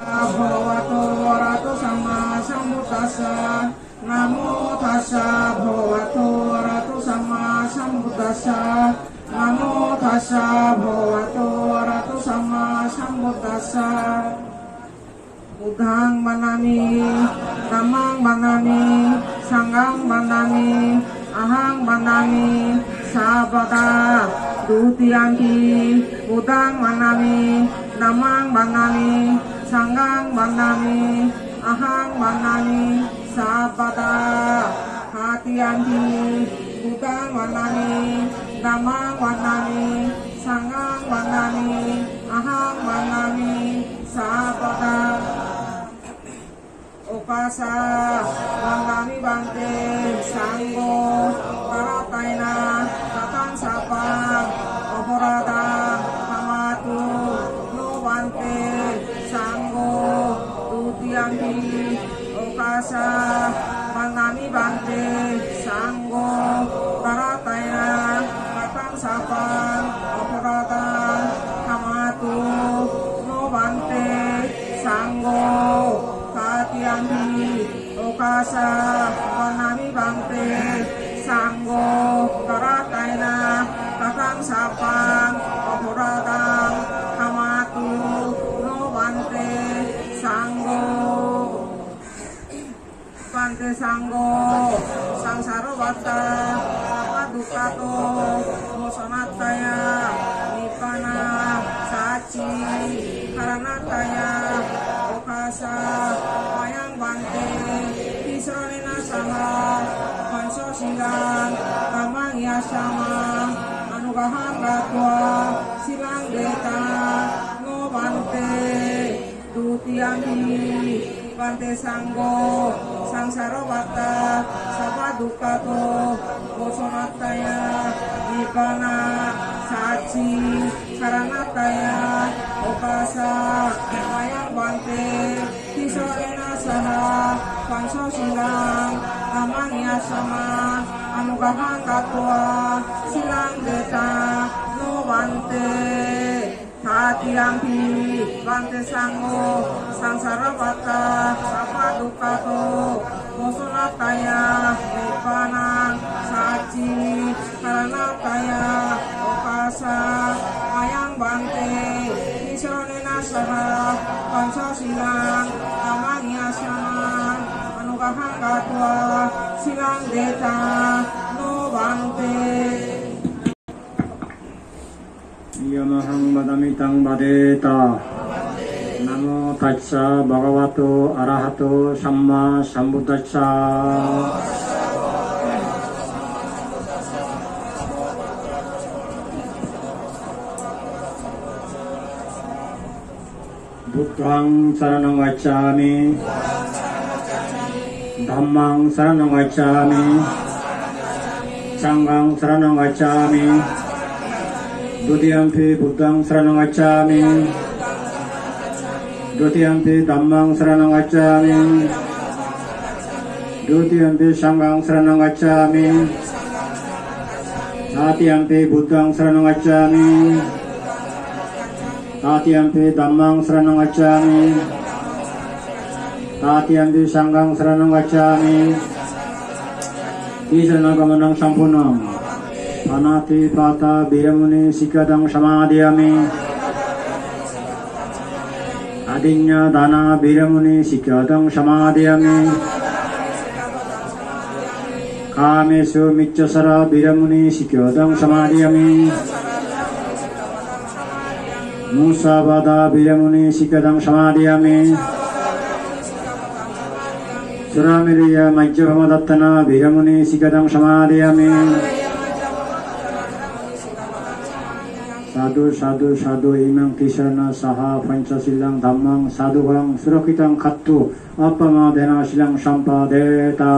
Bhagavato Arahato Samma Sambuddhassa. Namo tassa bhagavato arahato samma sambuddhassa. Namo tassa bhagavato arahato samma sambuddhassa. Buddhang manami, dhammang manami, sanghang manami, ahang manami, sabada dutiyampi. Buddhang manami, dhammang manami, sanghang manami, ahang manami, sabada hatiyampi. Buddhang manami, dhammang manami, sanghang manami, ahang manami, sabada. Okasa manami bante sanggo parataina tatang sapa oporada hamatu no bante sanggo dutiyampi. Okasa manami bante sanggo parataina tatang sapa oporada hamatu no bante sanggo Katiyampi. Okasa manami bante sanggo karataina tatang sapang oporadang hamatu no bante sanggo. Bante sanggo sangsaro bata padukato mosanataya nipana saci karanataya. Okasa wayang bante isronena sama panso singgang tamang yasama anugahan gatwa silang deta no bante dutiyampi. Bante sanggo sangsaro bata sapa dukato bosonataya nipana saci karanataya. Okasa wayang bante kisorena saha panso singgang tamang yasama anugahan katwa silang deta no bante hatiyampi. Bante sanggo sangsara bata sapa dukato bosonataya nipana saci karanataya. Okasa wayang bante isronena saha panso silang tamang yasama anugahan katwa silang deta no bante. Yamahang badamitang badeta. Namo tassa bhagavato arahato samma sambuddhassa. Buddhang saranang gacchami, dhammang saranang gacchami, sanghang saranang gacchami, dutiyampi buddhang saranang gacchami, dutiyampi dhammang saranang gacchami, dutiyampi sanghang saranang gacchami, tatiyampi buddhang saranang gacchami, tatiyampi dhammang saranang gacchami, tatiyampi sanghang saranang gacchami. Isaranagamana sampurnam. Panati pata biramuni sikadang samadhyami. Adinya dana biramuni sikadang samadhyami. Kamesu miccasara biramuni sikadang samadhyami. Musabada biramuni sikadang samadhyami. Suramiriya majjavamadattana biramuni sikadang samadhyami. Sadu sadu sadu imang kisarana saha pancasilang dhammang sadugang surakitang kattu appamadena silang sampadeta.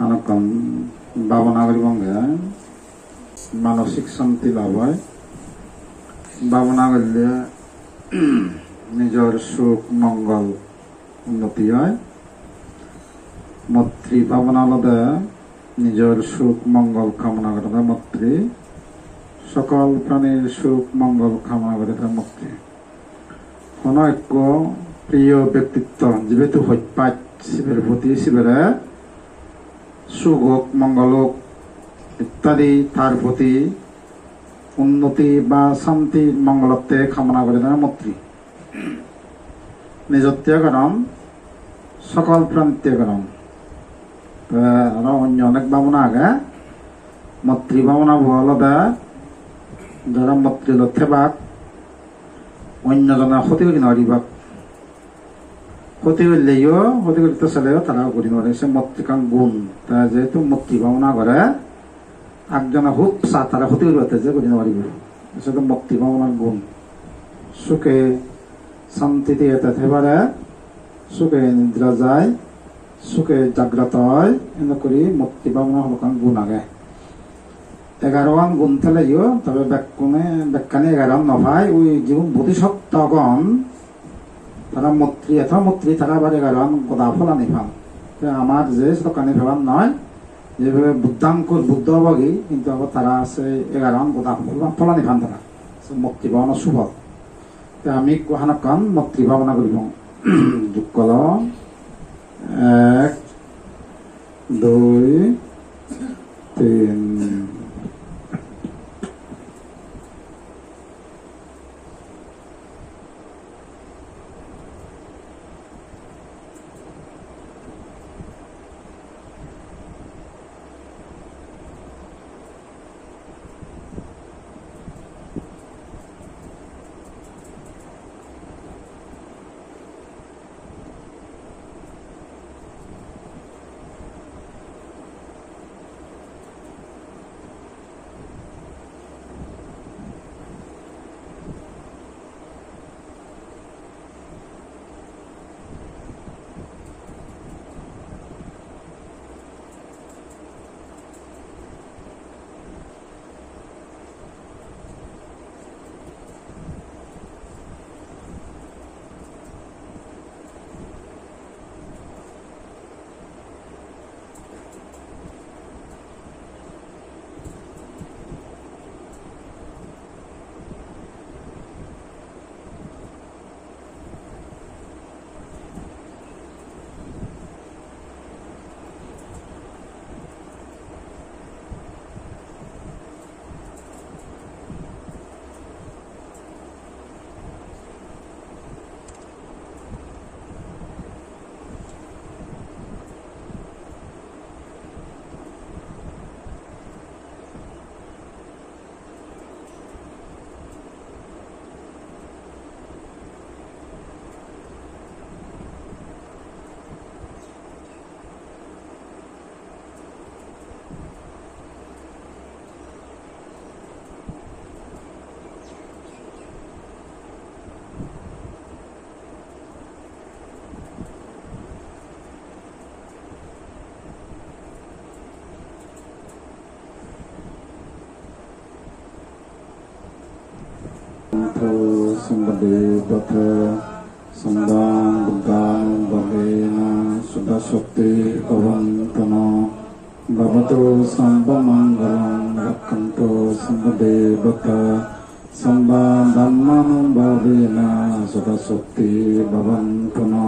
Anakam bhavanagari bangga manosik samti labai bhavanagari nijor suk mongol unnoti hoy. মৈত্রী ভাবনা আলাদা, নিজের সুখ মঙ্গল কামনা করা মৈত্রী সকল প্রাণীর সুখ মঙ্গল কামনা করে তার মুক্তি কোন এক প্রিয় ব্যক্তিত্ব যেহেতু হইপাত শিবের প্রতি শিবের সুখ হোক মঙ্গল হোক ইত্যাদি তার প্রতি উন্নতি বা শান্তি মঙ্গলত্বে কামনা করে তার মূর্তি নিজত্ব করম সকল প্রাণীত্ব করম আর অন্য অনেক ভাবনা আগে মৈত্রী ভাবনা আলাদা যারা মৈত্রী লক্ষ্যে বাক অন্যজনের ক্ষতি করি নরিবাক ক্ষতি করলেও ক্ষতি করতে চাইলেও তারাও করি নরে সে মৈত্রিকাং গুণ তা যেহেতু মৈত্রী ভাবনা করে একজনে খুব চা তারা ক্ষতি করতে যে করি নরিব সেটা মৈত্রী ভাবনার গুণ সুখে শান্তিতে এটা থেবারে সুখে নিদ্রা যায় সুখে জাগ্রত হয় এনে করি মৈত্রী ভাবনা হলকাং গুণ আগে 11 গুণ থেলেও তবে ব্যাখ্যানে 11 নভায় ওই জীবন বোধিসত্ত্বগণ তারা মৈত্রী তারা আবার 11 গদা ফলানি ফান আমার যে দোকানে ফেলান নয় যেভাবে বুদ্ধাঙ্কুর বুদ্ধ হবগি কিন্তু আবার তারা আছে 11 গদা ফলানি ফান তারা মৈত্রী ভাবনা শুভ আমি কোহানকান মৈত্রী ভাবনা করিব যোগ call 1 2 3 Sambade Bata Sambang Buddhang Bhavena Sudha Shakti Bhavantana Bhavato Sambamanghalam Rakkanto Sambade Bata Sambang Dhammanam Bhavena Sudha Shakti Bhavantana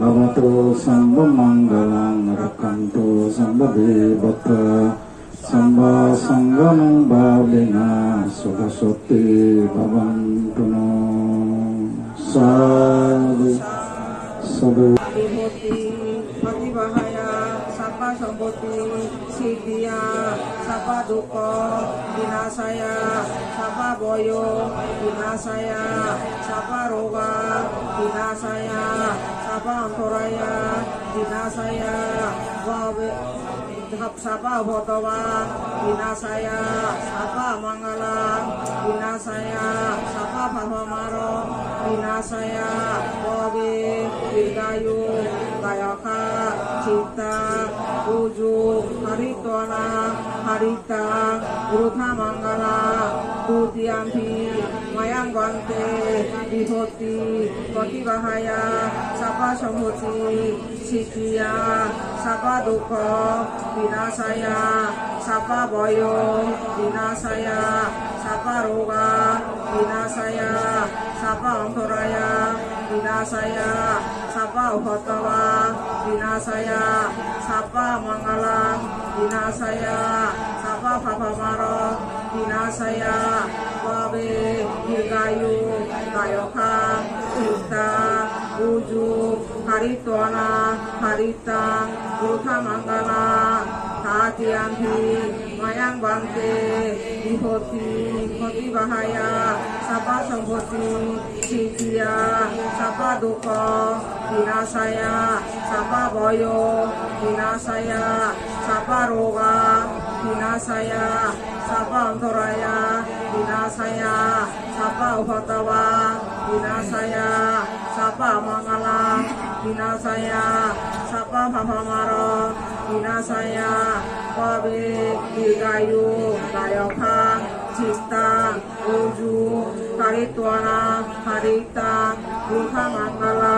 Bhavato Sambamanghalam Rakkanto Sambade Bata Samba Sanghanam Bhavena Sudhasoti Bhavantuno Sadhu Sadhu Vibhuti Patibahaya Sapa Sambhuti Siddhiya Sapa Dukkha Vinasaya Sapa Boyo Vinasaya Sapa Roga Vinasaya Sapa Antoraya Vinasaya Sapa Bhotawa Vinasaya Sapa Mangala Vinasaya Sapa Bhavamaro Vinasaya Bobe Virgayu Gayaka Cita Uju Haritwana Harita Urutha Mangala Dutiampi Mayangwante Vibhuti Patibahaya Sapa Sambhuti Siddhiya Sapa Dukkha Vinasaya Sapa Boyo Vinasaya roga vinasaya sapa antaraya vinasaya sapa uhotawa vinasaya sapa mangalang vinasaya sapa papamaro vinasaya babe higayu gayoka Ista uju haritwana haritang buta manggala Tatianti mayang bangke Hoti bahaya Sapa samboti Sitia Sapa duka Vinasaya Sapa boyo Vinasaya Sapa roga Vinasaya Sapa antaraya Vinasaya Sapa uhotawa Vinasaya Sapa mangalang Vinasaya Sapa papamaro Vinasaya Babe Higayu Gayokang Cista Uju Haritwana Haritang Buka Manggala.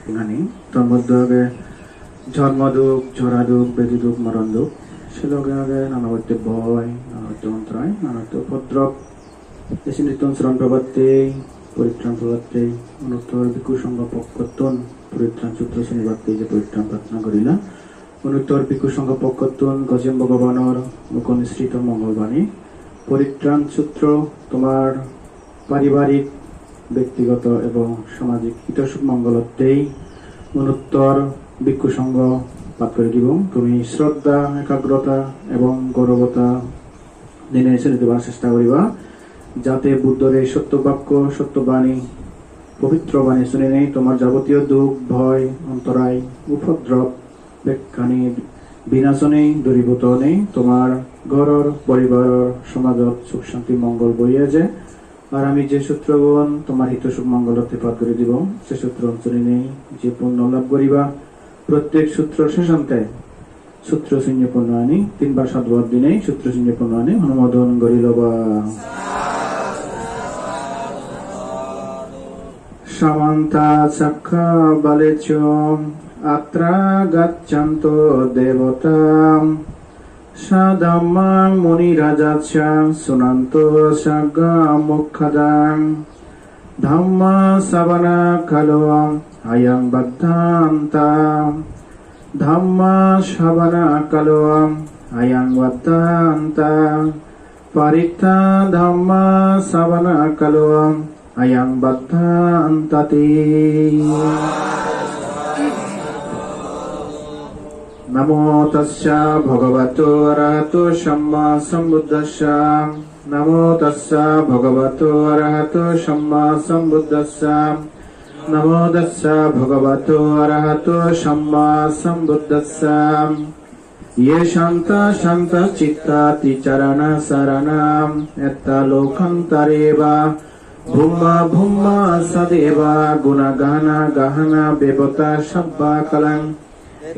Ini termodage জন্মদুখ জরাদুখ বেদিদুখ মরণদুখ সেলগে আগে নানাবর্তে ভয় নানাবর্তে অন্তরায় নানাবর্তে উপদ্রব দেশি নৃত্যন শ্রণ প্রবর্তে পরিত্রাণ প্রবর্তে অনুত্তর ভিক্ষু সংঘ পক্ষত্তন পরিত্রাণ সূত্র শনিবার্তে যে পরিত্রাণ প্রার্থনা করিলা অনুত্তর ভিক্ষু সংঘ পক্ষত্তন গজেম ভগবানর মুখনিসৃত মঙ্গলবাণী পরিত্রাণ সূত্র তোমার পারিবারিক ব্যক্তিগত এবং সামাজিক হিতসুখ মঙ্গলতেই অনুত্তর ভিক্ষু সংঘ পাঠ করে দিব তুমি শ্রদ্ধা একাগ্রতা এবং গৌরবতা দিনে ছেড়ে দেবার চেষ্টা করিবা যাতে বুদ্ধর এই সত্যবাক্য সত্যবাণী পবিত্র বাণী শুনে নেই তোমার যাবতীয় দুঃখ ভয় অন্তরায় উপদ্রব বেক্ষানি বিনাশনে দূরীভূত নেই তোমার ঘরর পরিবারর সমাজত সুখ শান্তি মঙ্গল বইয়া যায় আর আমি যে সূত্রগণ তোমার হিতসুখ মঙ্গলতে পাঠ করে দিব সে সূত্র অঞ্চলে নেই যে পুণ্য লাভ করিবা প্রত্যেক সূত্র শেষান্তে সূত্র শূন্য পূর্ণ আনি 3 বার 7 বার দিনে সূত্র শূন্য পূর্ণ আনি অনুমোদন করিল বা সামন্তা চাক্ষা বালেচ আত্রা গচ্ছন্ত দেবতা সাদাম্মাং মুনিরাজাচ্ছ শুনন্ত সাগা মুখ্যদাং ধাম্মা সাবনা কালো আয়াং বদ্ধান্তা ধাম্মা সাবনা কালো আয়াং বদ্ধান্তা পরিত্তা ধাম্মা সাবনা কালো আয়াং বদ্ধান্তাতি নমো তস্যা ভগবতো অরহতো সম্মা সম্বুদ্ধস্যা নমো তস্যা ভগবতো অরহতো সম্মা সম্বুদ্ধস্যা নমো তস্যা ভগবতো অরহতো সম্মা সম্বুদ্ধস্যা ये शान्ता शान्ता चित्ताति चरण शरणम् यत्ता लोकान्तरेवा भूमा भूमा सदेवा गुणगहना गहना बेबता शब्बा कलम्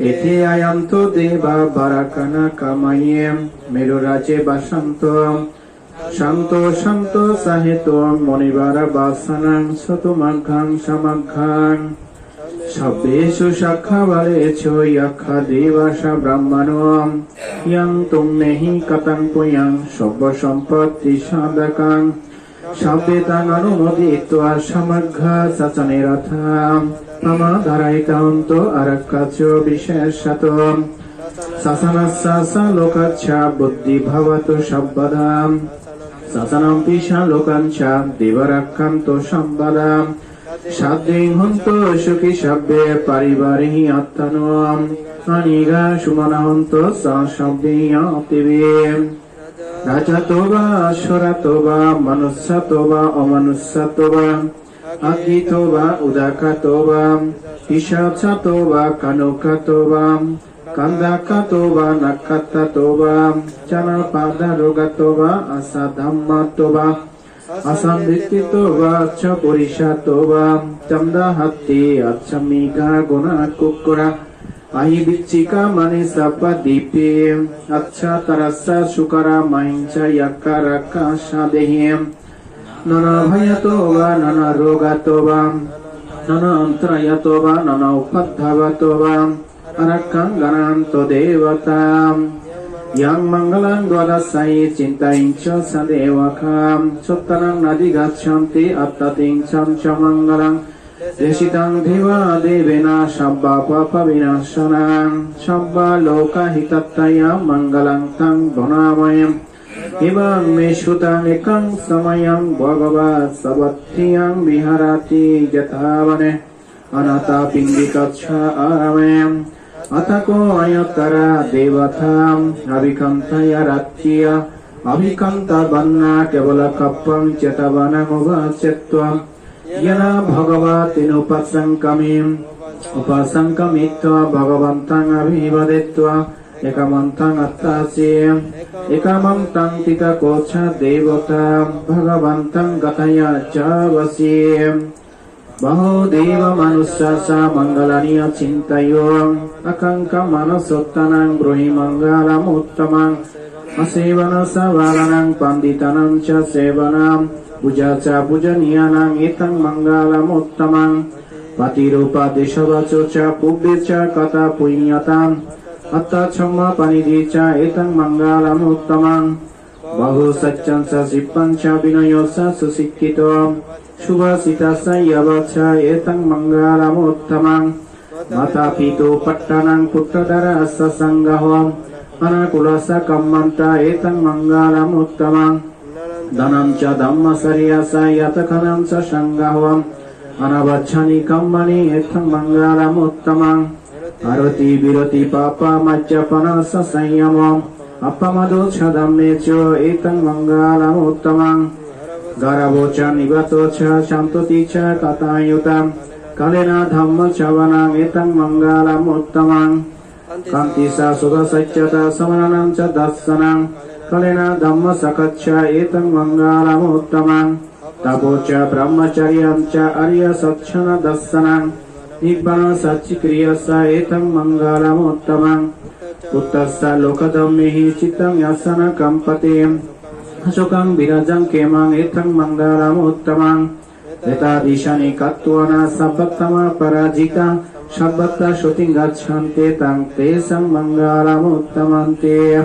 एते आयन्तो देवा बाराकना कामये मेरुराजे बसन्तो शान्तो शान्तो साहितो मुनिवार वासनं सतुमघ्नं समघ्नं शब्देषु शाखावलेषु यक्ष देवासा ब्रह्मणो यं तुं नेहि कतं पुयं सर्वसम्पत्ति साधकं शब्देतां अनुमोदित्वा समघ्न सचनिरथं मम धरैतान्तो अरक्कचो विशेषतो ससनस्स लोकच्छ बुद्धि भवतु सर्वदां ससनं पिशा लोकञ्च देवरक्षन्तु सर्वदा शाब्दें हन्तो सुखी शब्दे परिवारिहि आत्मनो अनिगा सुमनहन्तो स शब्दे अतिवे राजतो वा अश्वरतो वा मनुष्यतो वा अमनुष्यतो वा अग्नितो वा उदाकातो वा ईशाचातो वा कानुकातो वा कंदाकातो वा नक्कत्तातो वा चनपादरोगातो वा असाधम्मातो वा असंदित्तितो वा च पुरिषातो वा चंदहत्ति अच्छमिगा गुणा कुक्कुरा अहि बिच्चिका मनि सपदीपे अच्छा तरस्सा शुकरा महिंच यक्करक्का सादेहिं नना भयतो वा नना रोगातो वा नना अंतरायतो वा नना उपद्रवतो वा arakang gananto devatam yang mangalang dwadasai cintaincha sadevakam suttanang nadi gachanti attatincham cha mangalang desitang deva devena sabba papa vinashanam sabba loka hitattaya mangalang tang bonamayam Ibang mesutang ekang samayang bhagavat sabattiyang viharati jathavane anata pindikacha aramem atako ayatara devatam abhikantaya ratya abhikanta banna kevala kappam chetavana muvacetvam yana bhagavatin upasankamitva bhagavantang abhivadetva ekamantang attasya ekamantang tika kocha devata bhagavantang gataya javasya baho deva manusasa mangalaniya cintayo akangka manasottanang bruhi mangalam uttamang asevana savalanang panditanam cha sevanam puja cha pujaniyanang itang mangalam uttamang patirupa deshavacho cha pubbecha kata punyatam atta chamma panidicha etang mangalam uttamang bahu sacchan sa sippan cha vinayo sa susikkito shubhasita sa yavacha etang mangalam uttamang mata pitu pattanang puttadara sa sanggaham anakulasa kammanta etang mangalam uttamang danam cha dhamma sariyasa yatakhanam sa sanggaham anavachani kammani etang mangalam uttamang arati birati papa majjapana sa sanyamam appamado cha dhammecho etang mangalam uttamang garavo cha nivato cha shantoti cha katayutam kalena dhamma chavanam etang mangalam uttamang kanti sa sudha saccata samananam cha dassanam kalena dhamma sakaccha etang mangalam uttamang tapo cha brahmacharyam cha arya satchana dassanam nibbana satchikriya etang mangalam uttamang uttassa lokadhammehi cittang yasana kampate asokang birajang kemang etang mangalam uttamang eta dishani kattuana sabbattama parajita sabbatta shoting gacchante tang tesang mangalam uttamante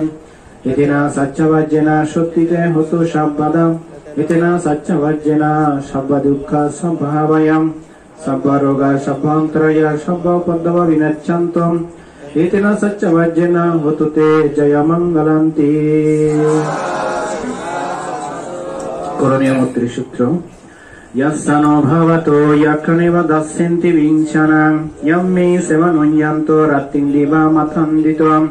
etina sacchavajjena shottite hotu sabbadam etina sacchavajjena sabba dukkha sambhavayam sabba roga sabbhantraya sabba upadava vinaccantam etina sacchavajjena hotu te jaya mangalanti করণীয় মৈত্রী সূত্র ইয়াসানো ভাবাতো ইয়াক্ষণেবা দাস্যন্তি বিঞ্ছানাং ইয়াম্মে সেবনঞ্জান্তো রাত্রিং দিবা মাথান্দিতম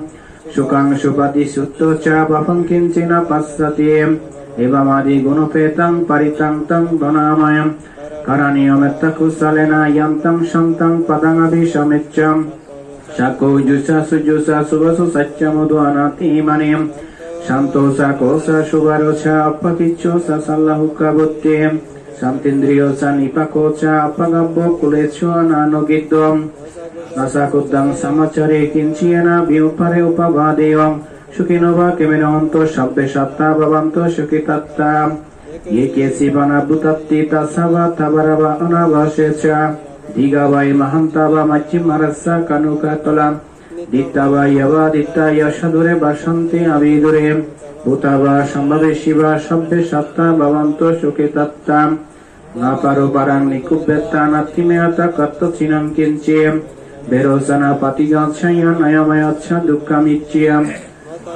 সুকাং সুপাতি সুত্ত চা বাফং কিঞ্চিনা পাස්සতি এবামাদি গুণপেতাং পারিতাং তং বনাময়ম কারণীয়মেত্তা কুশলেনা ইয়ান্তং সন্তং পদং অভিসমেচ্ছম শাকো জুসা সুজুসা সুবসু সচ্চমধু অনাতিমানিম Shantosa kosa shuvarocha appakichosa sallahuka buddhi Shantindriyosa nipakocha appagabbo kulecho ananogidom Nasakuddam samachare kinchiyana vyupare upavadeyam Shukinova keminonto shabbe shatta bhavanto shukitatta Yeke sivana bhutatti tasava tabarava anavashecha Digavai mahantava machimarasa kanukatolam Dittava yava ditta yashadure bashanti avidure Bhutava shambhave shiva shabbe shatta bhavanto shukitatta Naparo parang nikubbetta nattimeata katta chinam kinchiyam Berosana patigachayan ayamayacha dukkamichiyam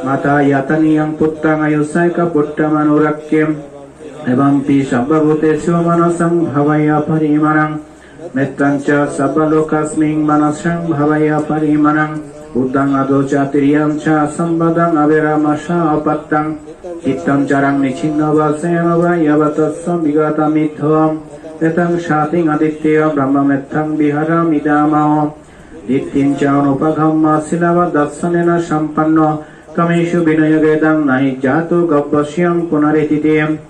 Mata yataniyam puttang ayusaika puttamanurakkyam Evampi shabbhavuteshu manasam bhavaya parimanam Mettancha sabbalokasming manasam bhavaya parimanam Buddhang adocha tiriyam cha sambadang aviramasha apattang Chittam charang nichinavasayamava yavatasam vigatamidhvam Etang shating aditya brahmamettang viharam idamao Dittin cha anupaghamma silava dassanena sampanno Kameshu vinayagedang nahi jato gavvasyam punarititiyam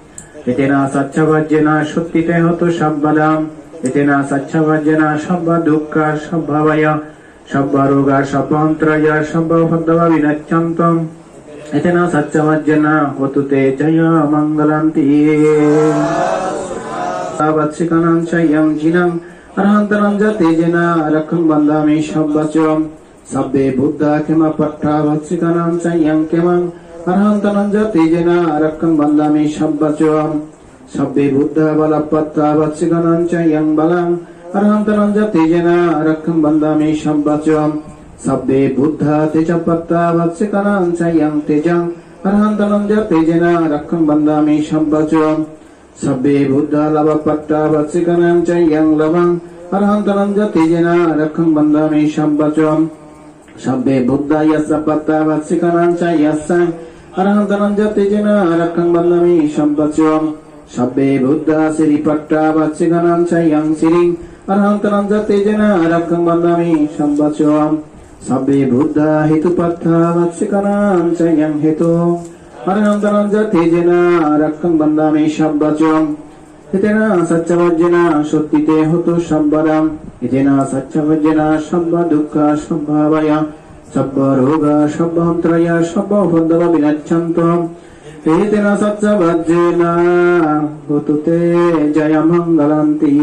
Etena satchavajjena shuttite hotu shabbadam Etena satchavajjena shabba dukkha shabbhavaya Shabba roga shabbhantraya shabba upadava vinaccantam Etena satchavajjena hotu te jaya mangalanti Vatsikanam chayam jinam arhantanam jatejena rakham bandami shabbacham sabbe buddha kema patta vatsikanam sayang kemang arhantanam jatijena rakkam bandami shabbacham sabbe buddha balapatta vatsikanam sayang balang arhantanam jatijena rakkam bandami shabbacham sabbe buddha tejapatta vatsikanam sayang tejang arhantanam jatijena rakkam bandami shabbacham sabbe buddha lavapatta vatsikanam sayang lavang arhantanam jatijena rakkam bandami shabbacham sabbe buddha yasapatta vatsikanam sayasang arhantanam jatijena rakkam bandami shabbacham sabbe buddha siripatta vatsikanam sayang siring arhantanam jatijena rakkam bandami shabbacham sabbe buddha hetupatta vatsikanam sayang hetu arhantanam jatijena rakkam bandami shabbacham hitena saccavajjena sottite hotu sabbadam hitena saccavajjena sabba dukkha sabbhavaya sabba roga sabbhantraya sabba upadava vinaccantam hitena saccavajjena hotu te jaya mangalanti.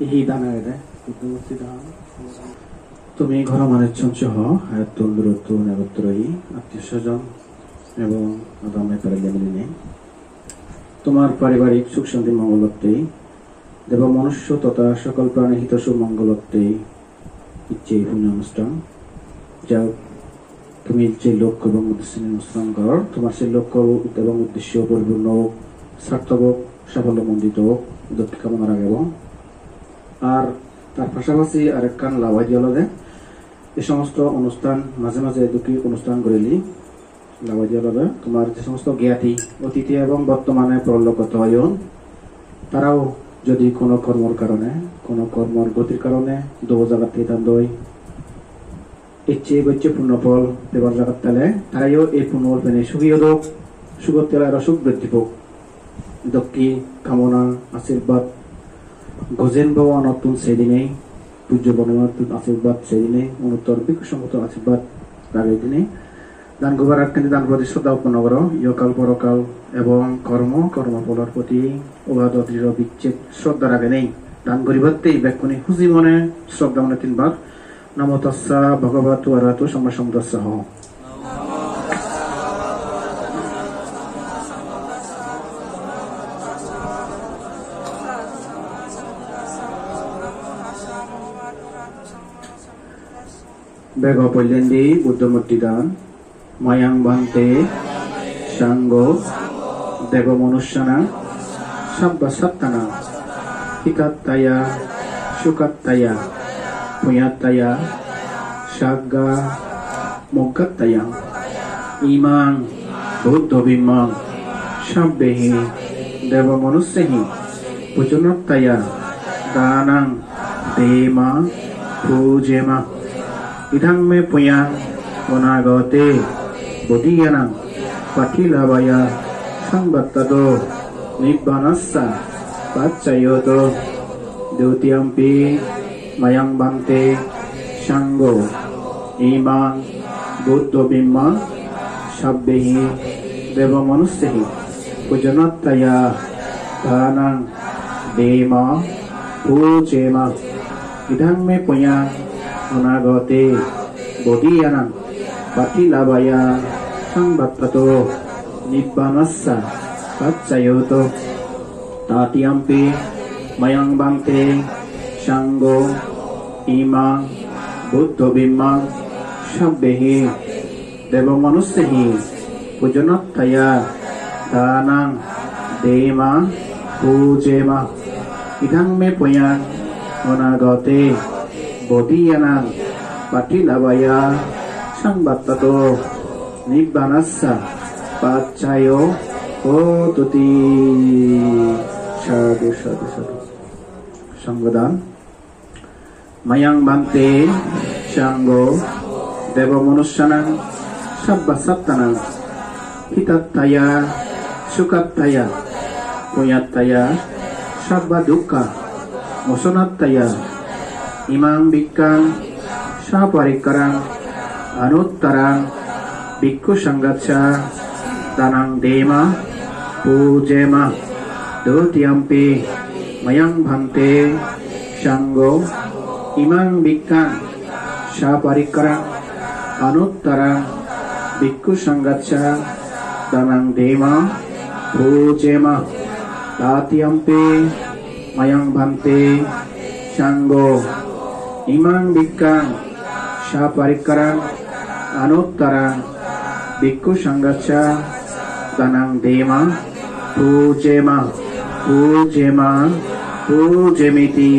이 단어에 তুমি ঘর মানে সহ আয়ত্তন দূরত্ব নেগত্রয়ী আত্মীয় স্বজন এবং আদামে প্যারাগ্যামিলি নেই তোমার পারিবারিক সুখ শান্তি মঙ্গলত্বেই দেব মনুষ্য তথা সকল প্রাণী হিত সুমঙ্গলত্বেই ইচ্ছে এই পুণ্য অনুষ্ঠান যা তুমি যে লক্ষ্য এবং উদ্দেশ্য অনুষ্ঠান কর তোমার সেই লক্ষ্য এবং উদ্দেশ্য পরিপূর্ণ হোক সার্থক হোক সাফল্যমণ্ডিত হোক দক্ষিণ কামনা রাখব আর তার পাশাপাশি আরেক কান লাভাই দিয়ালে এই সমস্ত অনুষ্ঠান মাঝে মাঝে দুটি অনুষ্ঠান করিলি লাভাই দিয়ালে তোমার যে সমস্ত জ্ঞাতি অতীতে এবং বর্তমানে পরলোকত হয় তারাও যদি কোনো কর্মর কারণে কোনো কর্মর গতির কারণে দো জায়গা থেকে তার দই ইচ্ছে গচ্ছে পূর্ণফল দেবার জায়গার তালে তারাইও এই পূর্ণফল পেনে সুখীয় দোক সুখর তেলে আরো সুখ বৃদ্ধি হোক দক্ষিণ কামনা আশীর্বাদ গজেন বাবা নতুন সেদিনেই পূজ্য বনমাতুন আশীর্বাদ সেদিনে অনুত্তর বিকুসঙ্গত আশীর্বাদ রাগে দিনে দান গোবার কিন্তু দান প্রতি শ্রদ্ধা উৎপন্ন করো ইয়কাল পরকাল এবং কর্মফলের প্রতি অবাধ দৃঢ় বিচ্ছেদ শ্রদ্ধা রাগে নেই দান করিবারতেই ব্যাকুনি খুশি মনে শ্রদ্ধা মনে তিনবার নমো তস্যা ভগবতু আরহাতু সম্মা সম্বুদ্ধাস্যাঃ Bego Pollendi Buddha Murtidan Mayang Bante Sanggo Deva Manusyana Sabba Sattana Hitattaya Sukattaya Puyattaya Sagga Mogattaya Imang Buddha Bimang Sabbehi Deva Manussehi Pujunattaya Danang Dema Pujema idang me puyang onagote bodhiyanang patilavaya sambattado nibbanassa paccayoto dutiyampi mayang bante sanggo imang buddha bimmang sabbehi deva manussehi pujanattaya dhanang dema pujema idang me puyang onagote bodhiyanang patilavaya sambattato nibbanassa paccayoto tatiyampi mayang bante sanggo imang buddha bimmang sabbehi deva manussehi pujanattaya dhanang dema pujema idang me puyang onagote bodhiyanang patilavaya sambattato nibbanassa paccayo hotuti. Sadhu sadhu sadhu. Sanggadan mayang bante sanggo deva manusyanang sabba sattanang hitattaya sukattaya puyattaya sabba dukkha mosonattaya imang bikkang saparikkarang anuttarang bhikkhu sangatsa tanang dema pujema dutiyampi mayang bhante sanggo imang bikkang saparikkarang anuttarang bhikkhu sangatsa danang dema pujema tatiyampi mayang bhante sanggo imang bikkang saparikkarang anuttarang bhikkhu sangatsa danang dema pujema pujemiti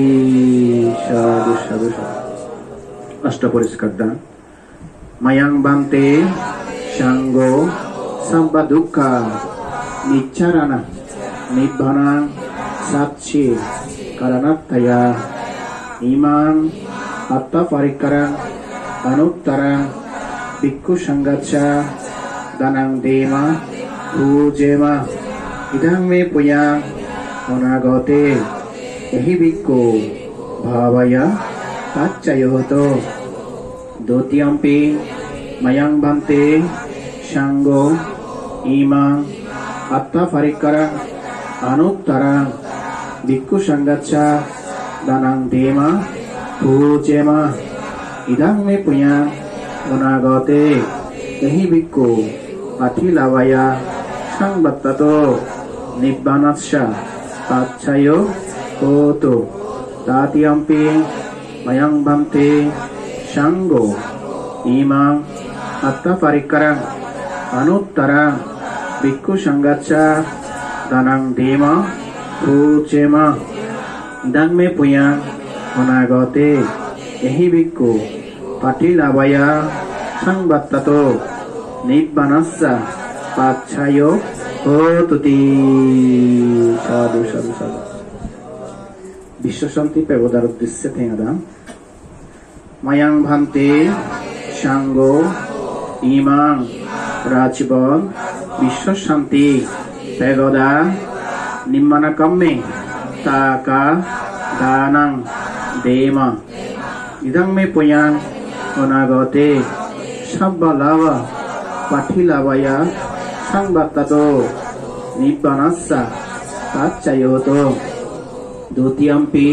sadhu sadhu sadhu. Ashtapariskar dan mayang bhante sanggo sabba dukkha niccarana nibbana satchi karanattaya imang atta parikkarang anuttarang bhikkhu sangatsa danang dema pujema idang me puyang anagate ehi bhikkhu bhavaya taccayoto dutiyampi mayang bhante sanggo imang atta parikkarang anuttarang bhikkhu sangatsa danang dema pujema idang me puyang anagate ehi bhikkhu athilavaya sambattato nibbanasya taccayo hoto tatiyampi mayang bhante sanggo imang atta parikkarang anuttarang bhikkhu sangatsa danang dema pujema idang me puyang anagate ehi bhikkhu patilavaya sambattato nibbanasya taccayo hotuti sadhu sadhu sadhu. বিশ্ব শান্তি পেগোদার উদ্দেশ্যে থেঙাদাম mayang bhante sanggo imang rajibon বিশ্ব শান্তি পেগোদা nimmana kamme taka danang dema idang me puyang anagate sabba lava patilavaya sambattato nibbanasya taccayoto dutiyampi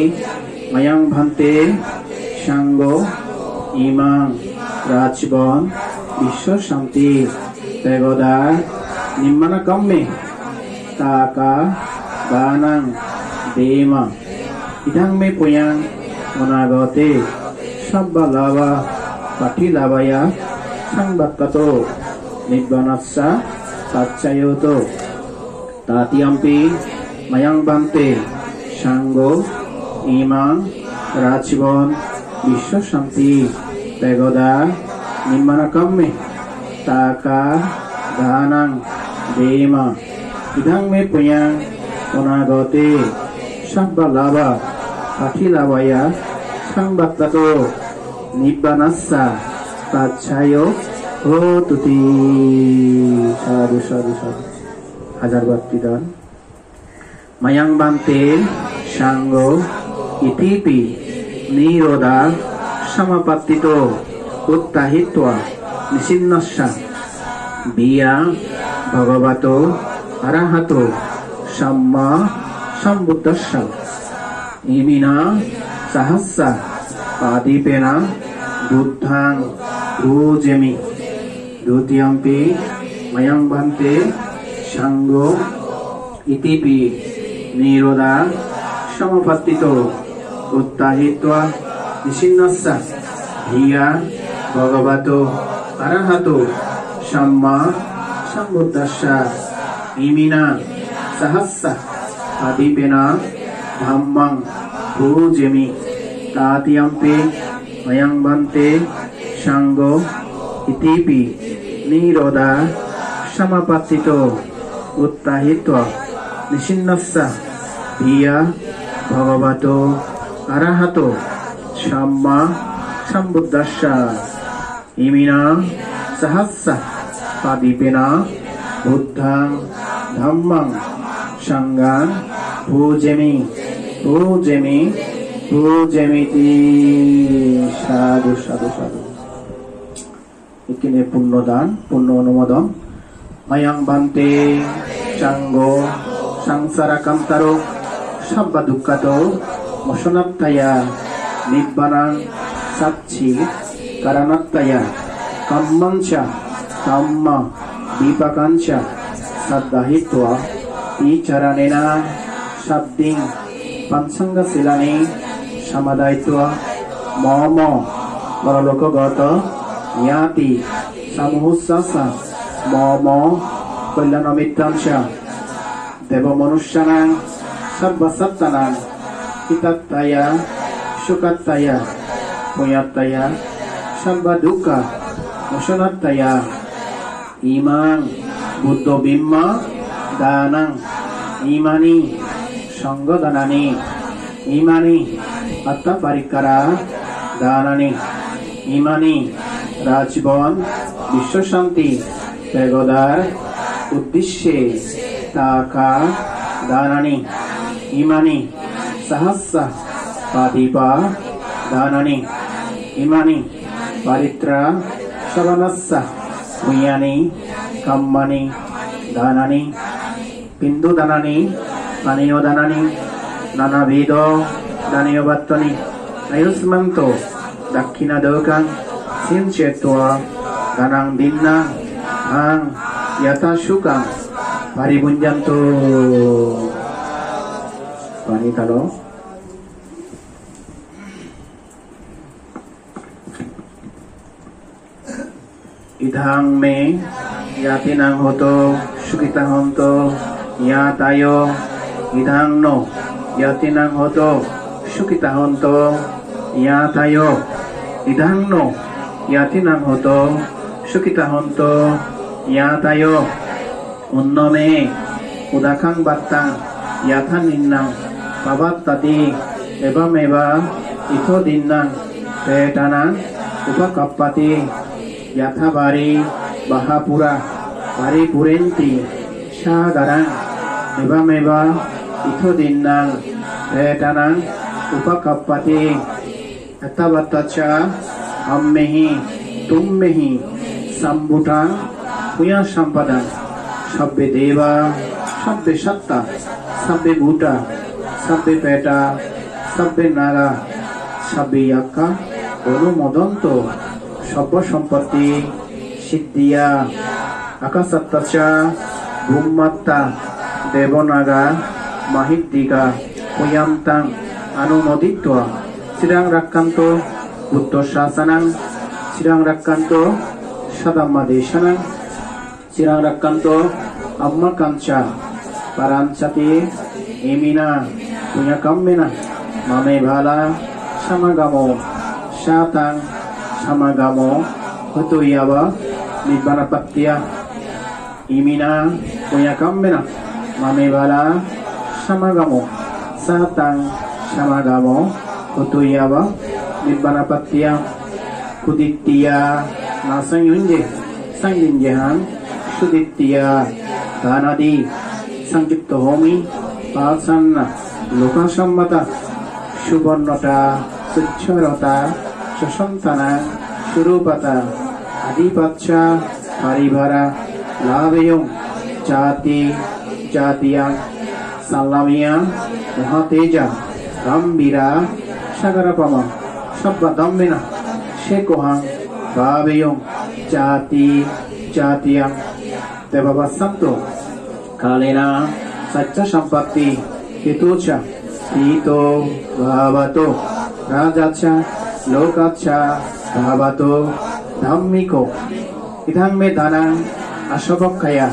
mayang bhante sanggo imang rajibon বিশ্ব শান্তি পেগোদা nimmana kamme taka danang dema idang me puyang anagate sabba lava patilavaya sambattato nibbanasya taccayoto tatiyampi mayang bhante sanggo imang rajibon বিশ্ব শান্তি পেগোদা nimmana kamme taka danang dema idang me puyang anagate sabba lava patilavaya sambattato nibbanasya taccayo hotuti sadhu sadhu sadhu. Hajar bhakti dan mayang bhante sanggo itipi niroda samapattito uttahitva nisinnasya biya bhagavato arahato samma sambuddhasya imina sahassa padipena buddhang pujemi dutiyampi mayang bhante sanggo itipi niroda samapattito uttahitva nisinnasya hiya bhagavato arahato samma sambuddhasya imina sahassa adipena dhammang pujemi tatiyampi mayang bhante sanggo itipi niroda samapattito uttahitva nisinnasya hiya bhagavato arahato samma sambuddhasya imina sahassa padipena buddhang dhammang sanghang pujemi pujemiti sadhu sadhu sadhu. Ikine punnodan punno অনুমোদন mayang bhante sanggo sangsara kantaro sabba dukkato mosonattaya nibbanang satchi karanattaya kammancha kamma vipakancha saddahitva icharanena sadding pansanga silani samadaitva momo paralokagata yati samuhussasa momo kalyanamittansha deva manusyanang sabba sattanang hitattaya sukattaya puyattaya sabba dukkha mosonattaya imang buddho bimma danang imani sangha danani imani atta parikkara danani imani rajbon বিশ্ব শান্তি পেগোদার উদ্দেশ্যে টাকা দানানি ইমানি সহস্র পাদিপা দানানি ইমানি পারিত্রা শবনস্য পুয়ানি কাম্মানি দানানি বিন্দু দানানি পানীয় দানানি নানাবিধ দানীয় বাত্তনি আয়ুষ্মন্ত দক্ষিণা দোকান সিনচেত্বা danang dinna ang yata sukang paribunjanto panitalo idhang me yatinang hoto sukita honto yatayo idhang no yatinang hoto sukita honto yatayo idhang no yatinang hoto sukita honto yatayo unnome udakang battang yathan ninnang pavattati evameva itho dinnang petanang upakappati yathabari bahapura paripurenti sagarang evameva itho dinnang petanang upakappati yathabattacha ammehi tummehi Sambutang punya sampadang sabbe deva sabbe satta sabbe bhuta sabbe peta sabbe naga sabbe yakka অনুমোদন্ত সব্য সম্পত্তি Scindia আকাশাত্তাচা ভূমাত্তা দেবনাগা মাহিদ্দিকা পুয়ান্তাং অনুমোদিত্বা Chirang রাক্কান্ত Buddha শাসনাং Chirang রাক্কান্ত Sadammadeshanang Sirang Rakkanto Amma Kancha Paranchati Emina Punya Kammena Mame Bhala Samagamo Shatang Samagamo Hutuyava Nibbanapatya Emina Punya Kammena Mame Bhala Samagamo Satang Samagamo Hutuyava Nibbanapatya Kuditya Nasang yunje, sang yunjehan, suditya, danadi, sangjukta homi, pasanna, lokasammata, subannata, succharata, susantana, surupata, adipatcha, paribhara, laveyong, jati, jatiyang, salamiyang, mahateja, gambira, sagarapama, sabbadammena, shekohang, Babeyong jati jatiyang devabasanto kalena sacca sampatti hitucha hito bhavato rajacha lokacha bhavato dhammiko idhang me danang asabakkhaya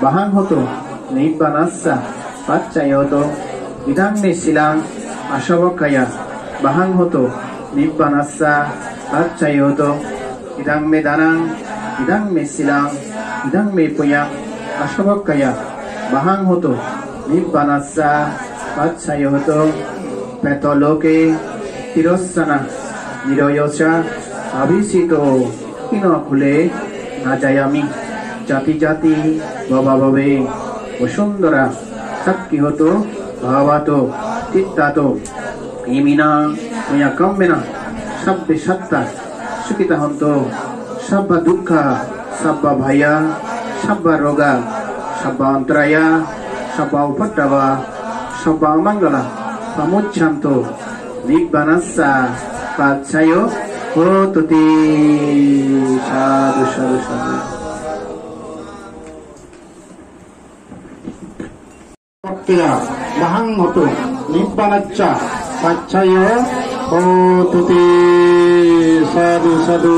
bahang hoto nibbanassa paccayoto idhang me silang asabakkhaya bahang hoto nibbanassa paccayoto idang me danang, idang me silang, idang me puyang, asabakkhaya, bahang hoto, nibbanassa, paccayoto, petoloke, tirossana, niroyosha, abhisito, hinokule, najayami, jati jati, bababave, vasundara, sakki hoto, bhavato, tittato, imina, punya kammena, sabbe satta, sukita honto sabba dukkha sabba bhaya sabba roga sabba antaraya sabba upaddava Sabbamangala Pamucchanto Nibbanassa Pachayo Hotuti. Sadhu sadhu sadhu. Kira bahang motu Nibbanacha Pachayo Hotuti. Sadhu sadhu.